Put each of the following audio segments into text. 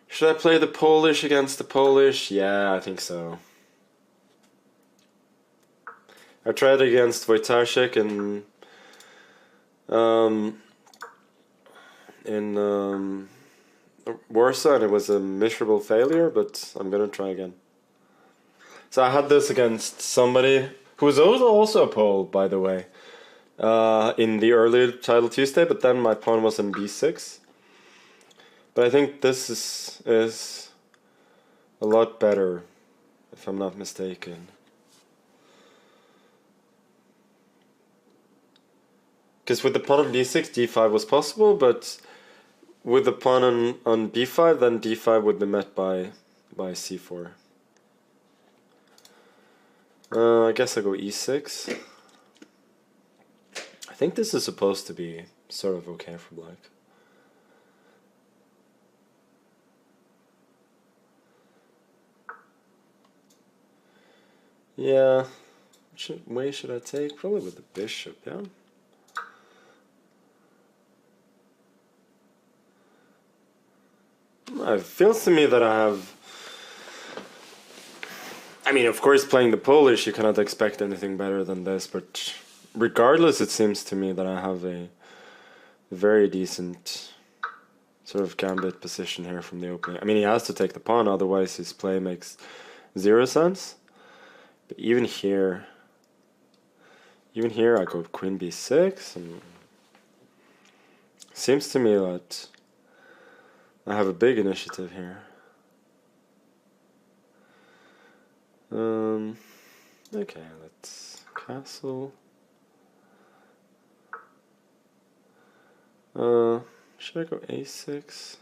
Should I play the Polish against the Polish? Yeah, I think so. I tried against Wojtaszek in Warsaw, and it was a miserable failure, but I'm gonna try again. So I had this against somebody who was also a Pole, by the way, in the early Title Tuesday, but then my pawn was in b6. But I think this is a lot better, if I'm not mistaken. Because with the pawn on b6, d5 was possible, but with the pawn on b5, then d5 would be met by c4. I guess I go e6. I think this is supposed to be sort of okay for black. Yeah, which way should I take? Probably with the bishop, yeah? It feels to me that I have... I mean, of course, playing the Polish, you cannot expect anything better than this, but regardless, it seems to me that I have a very decent sort of gambit position here from the opening. I mean, he has to take the pawn, otherwise his play makes zero sense. But even here I go queen b6, and seems to me that I have a big initiative here. Okay, let's castle. Should I go a6?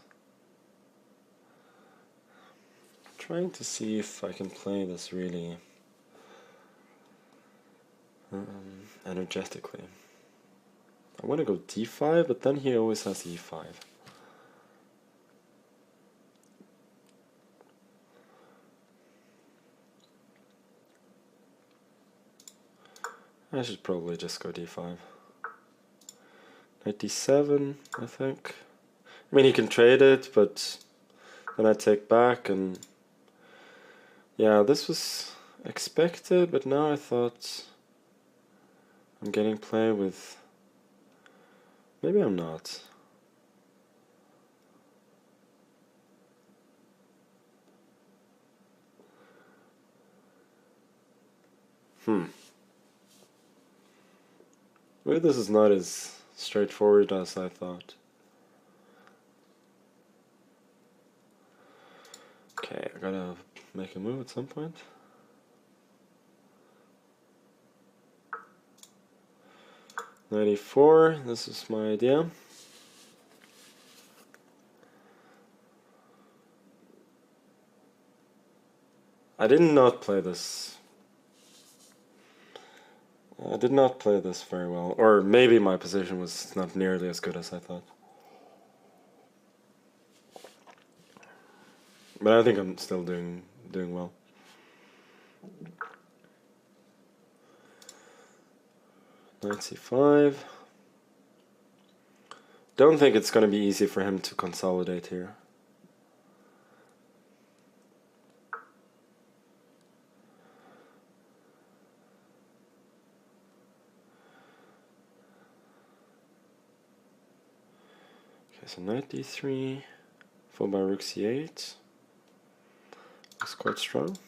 Trying to see if I can play this really energetically. I want to go d5, but then he always has e5. I should probably just go d5. Knight d7, I think. I mean, he can trade it, but then I take back, and yeah, this was expected, but now I thought I'm getting play with... Maybe I'm not. Maybe this is not as straightforward as I thought. Okay, I gotta make a move at some point. Knight e4, this is my idea. I did not play this. I did not play this very well, or maybe my position was not nearly as good as I thought. But I think I'm still doing well. Knight c5. Don't think it's going to be easy for him to consolidate here. Okay, so knight d3, followed by rook c8. Looks quite strong.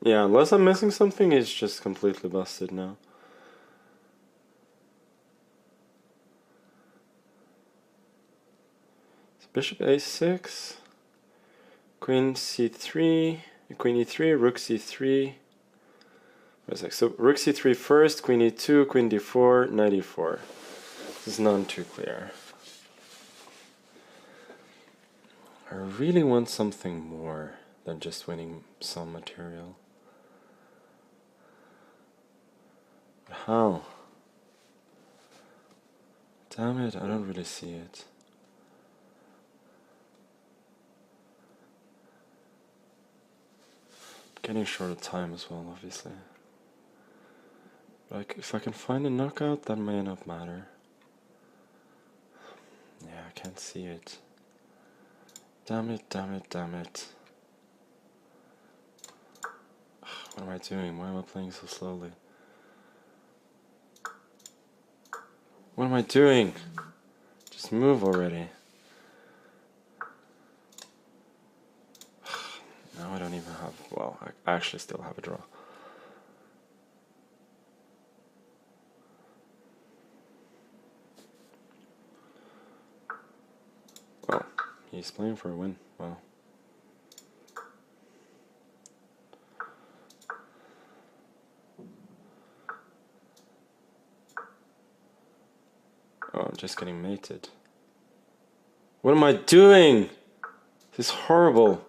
Yeah, unless I'm missing something, it's just completely busted now. So bishop a6, queen c3, queen e3, rook c3. So rook c3 first, queen e2, queen d4, knight e4. This is none too clear. I really want something more than just winning some material. But how? Damn it, I don't really see it. Getting short of time as well, obviously. Like, if I can find a knockout, that may not matter. Yeah, I can't see it. Damn it, damn it, damn it. What am I doing? Why am I playing so slowly? What am I doing? Just move already. Now I don't even have... Well, I actually still have a draw. Oh, he's playing for a win. Wow. Oh, I'm just getting mated. What am I doing? This is horrible.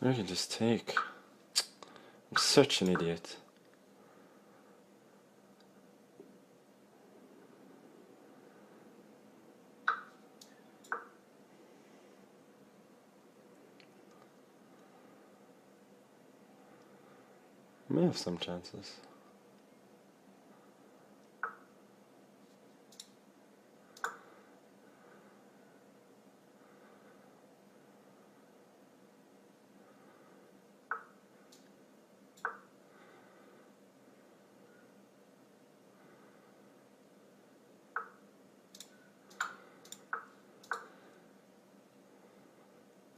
I can just take. I'm such an idiot. I may have some chances.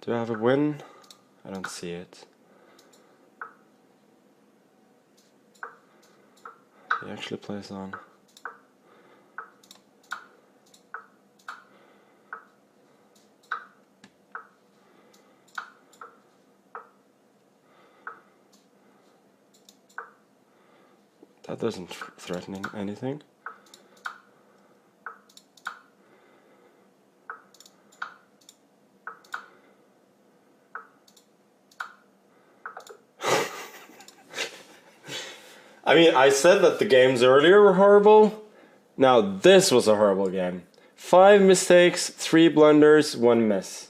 Do I have a win? I don't see it. He actually plays on. That doesn't threaten anything. I mean, I said that the games earlier were horrible. Now this was a horrible game. 5 mistakes, 3 blunders, 1 miss.